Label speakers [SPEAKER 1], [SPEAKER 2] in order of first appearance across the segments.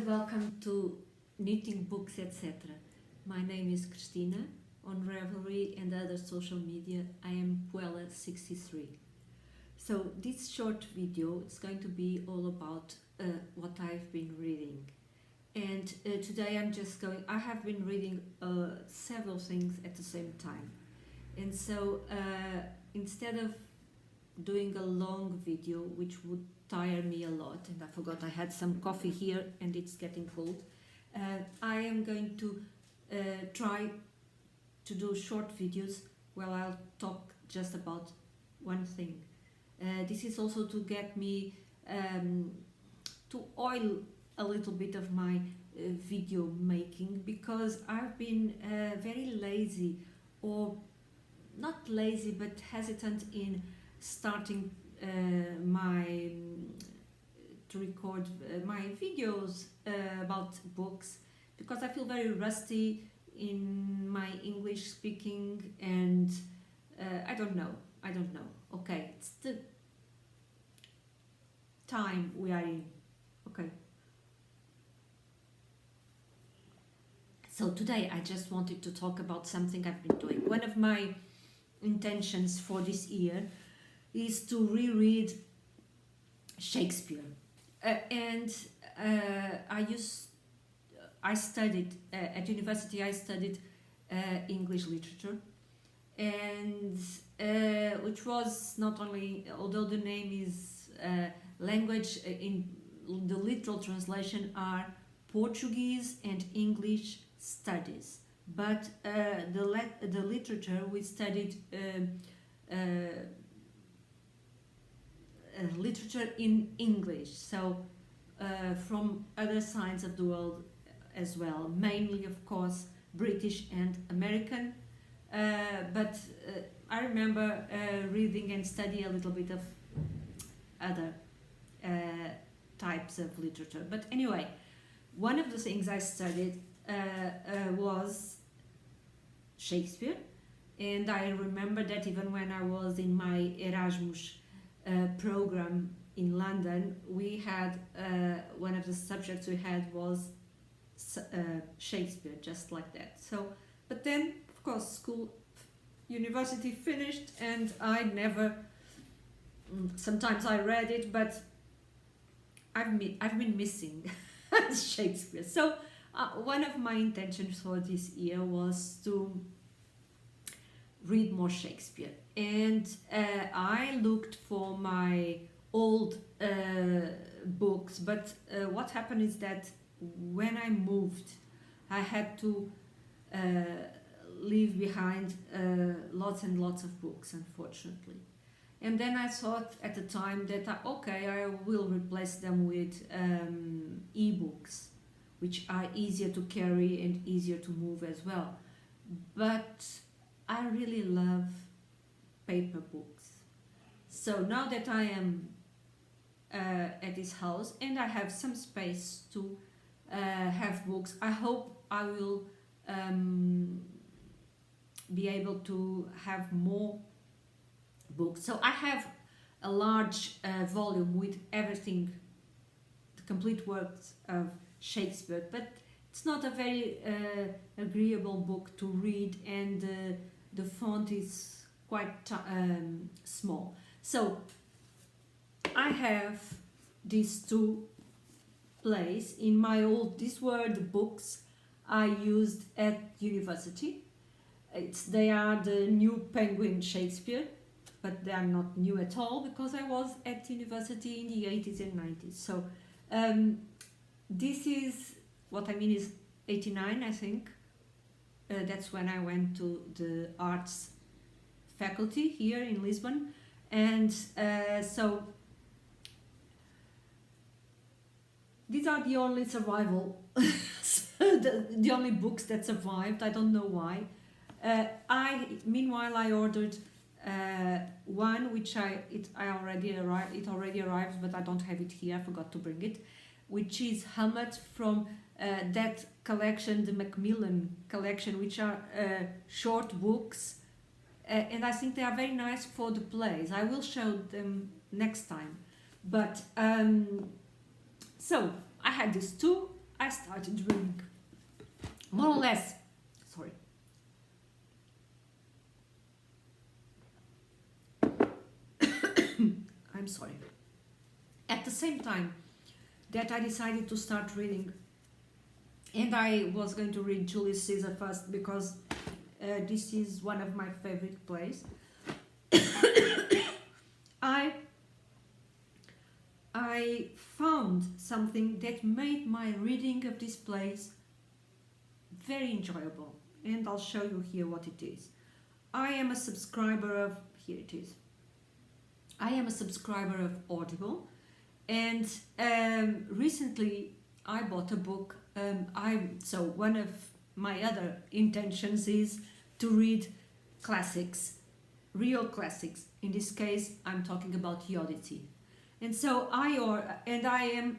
[SPEAKER 1] and welcome to Knitting Books, etc. My name is Cristina. On Ravelry and other social media, I am Puella63. So this short video is going to be all about what I've been reading. And today I have been reading several things at the same time. And so instead of doing a long video, which would tire me a lot, and I forgot I had some coffee here and it's getting cold, I am going to try to do short videos where I'll talk just about one thing. This is also to get me to oil a little bit of my video making, because I've been very lazy, or not lazy but hesitant in starting to record my videos about books, because I feel very rusty in my English speaking, and I don't know. Okay, it's the time we are in. Okay. So today I just wanted to talk about something I've been doing. One of my intentions for this year is to reread Shakespeare, and I studied at university. I studied English literature, and which was not only, although the name is language in the literal translation are Portuguese and English studies, but the literature we studied literature in English, so from other sides of the world as well, mainly of course British and American, but I remember reading and studying a little bit of other types of literature. But anyway, one of the things I studied was Shakespeare, and I remember that even when I was in my Erasmus program in London, we had one of the subjects we had was Shakespeare, just like that. So, but then of course university finished, and I never. Sometimes I read it, but I've been missing Shakespeare. So one of my intentions for this year was to read more Shakespeare, and I looked for my old books, but what happened is that when I moved, I had to leave behind lots and lots of books, unfortunately. And then I thought at the time that I will replace them with e-books, which are easier to carry and easier to move as well. But I really love paper books. So now that I am at this house and I have some space to have books, I hope I will be able to have more books. So I have a large volume with everything, the complete works of Shakespeare, but it's not a very agreeable book to read, and the font is quite small. So I have these two plays in my old, these were the books I used at university. They are the new Penguin Shakespeare, but they are not new at all, because I was at university in the 80s and 90s. So this is, what I mean is 89, I think. That's when I went to the arts faculty here in Lisbon. And so these are the only the only books that survived. I don't know why. Meanwhile, I ordered one which it already arrived, but I don't have it here. I forgot to bring it, which is Hamlet, from that collection, the Macmillan collection, which are short books, and I think they are very nice for the plays. I will show them next time. But so I had these two. I started reading. More or less, sorry. I'm sorry. At the same time that I decided to start reading, and I was going to read Julius Caesar first because this is one of my favorite plays. I found something that made my reading of this plays very enjoyable, and I'll show you here what it is. I am a subscriber of, here it is. I am a subscriber of Audible, and recently I bought a book. So one of my other intentions is to read classics, real classics. In this case, I'm talking about the Odyssey. And so I am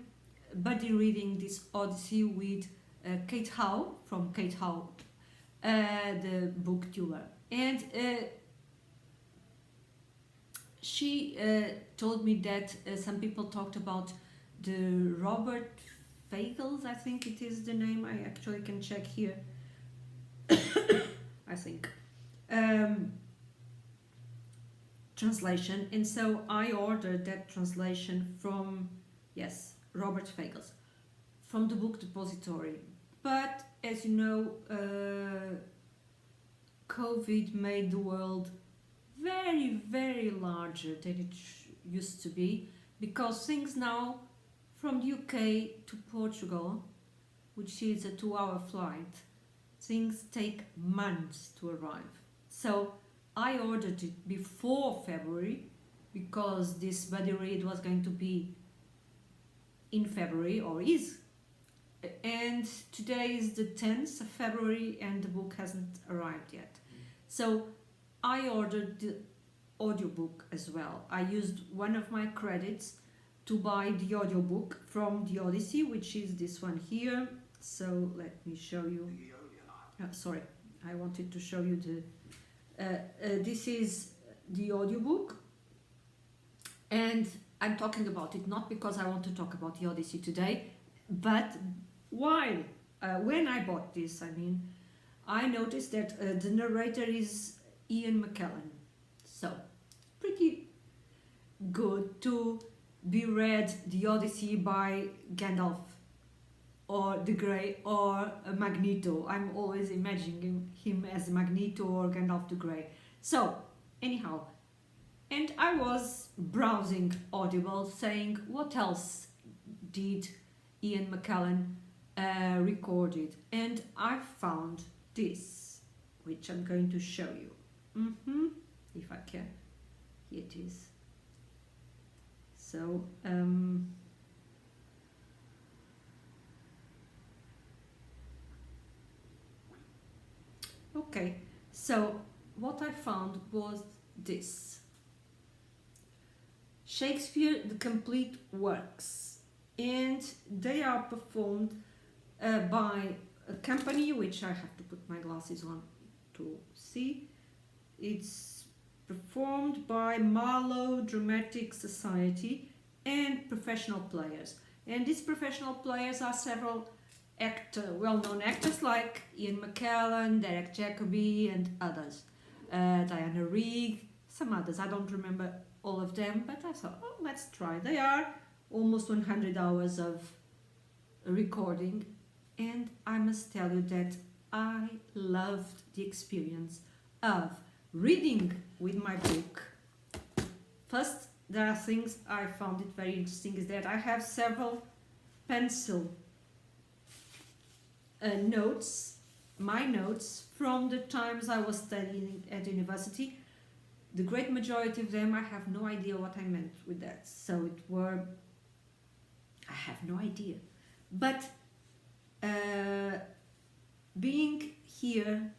[SPEAKER 1] buddy reading this Odyssey with Kate Howe, from Kate Howe, the booktuber. And she told me that some people talked about the Robert Fagles, I think it is the name, I actually can check here, I think, translation, and so I ordered that translation from, yes, Robert Fagles, from the Book Depository. But as you know, COVID made the world very, very larger than it used to be, because things now from the UK to Portugal, which is a 2-hour flight, things take months to arrive. So I ordered it before February because this buddy read was going to be in February, or is, and today is the 10th of February and the book hasn't arrived yet. So I ordered the audiobook as well. I used one of my credits to buy the audiobook from the Odyssey, which is this one here. So let me show you. Sorry, I wanted to show you the this is the audiobook, and I'm talking about it not because I want to talk about the Odyssey today, but when I bought this, I noticed that the narrator is Ian McKellen, so pretty good to be read the Odyssey by Gandalf or the Grey or Magneto. I'm always imagining him as Magneto or Gandalf the Grey. So anyhow, and I was browsing Audible saying what else did Ian McKellen recorded, and I found this, which I'm going to show you. If I can. Here it is. So okay, so what I found was this: Shakespeare, the complete works, and they are performed by a company which I have to put my glasses on to see. It's performed by Marlowe Dramatic Society and professional players, and these professional players are several well-known actors like Ian McKellen, Derek Jacobi, and others, Diana Rigg, some others. I don't remember all of them, but I thought, oh, let's try. They are almost 100 hours of recording, and I must tell you that I loved the experience of reading with my book. First, there are things I found it very interesting, is that I have several pencil notes, my notes from the times I was studying at university. The great majority of them, I have no idea what I meant with that. So I have no idea. But being here,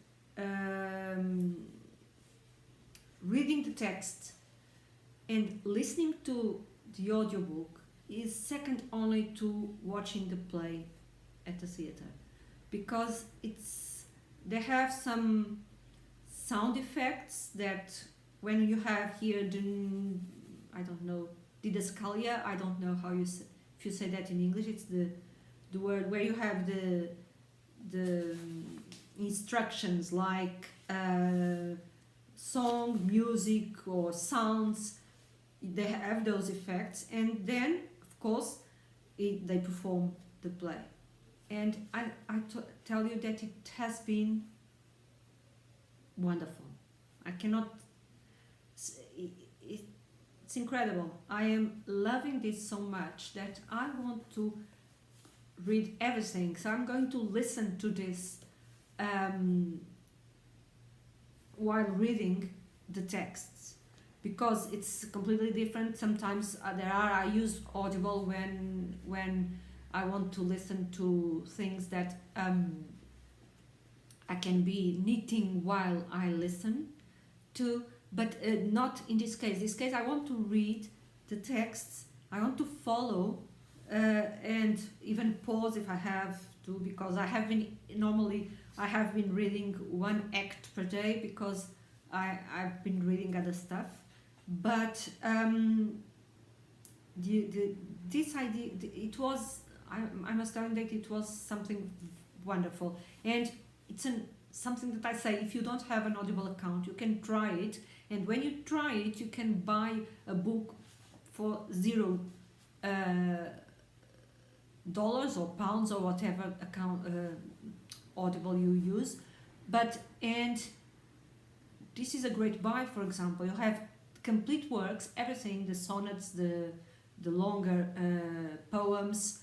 [SPEAKER 1] reading the text and listening to the audiobook is second only to watching the play at the theater, because they have some sound effects that when you have here the, I don't know, didascalia, I don't know how you say, if you say that in English, it's the the word where you have the instructions like song, music, or sounds. They have those effects, and then of course they perform the play. And I tell you that it has been wonderful. I cannot. It's incredible. I am loving this so much that I want to read everything. So I'm going to listen to this while reading the texts, because it's completely different. Sometimes I use Audible when I want to listen to things that I can be knitting while I listen to, but not in this case. This case I want to read the texts, I want to follow and even pause if I have to, because I have been reading one act per day because I've been reading other stuff. But this idea, it was, I must tell you that it was something wonderful. And it's something that I say, if you don't have an Audible account, you can try it. And when you try it, you can buy a book for $0 or pounds or whatever account Audible you use. And this is a great buy. For example, you have complete works, everything, the sonnets, the longer poems,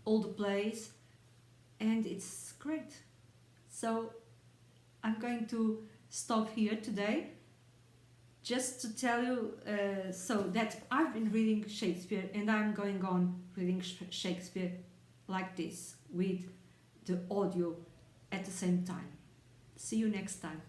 [SPEAKER 1] all the plays, and it's great. So I'm going to stop here today just to tell you so that I've been reading Shakespeare, and I'm going on reading Shakespeare like this, with the audio at the same time. See you next time.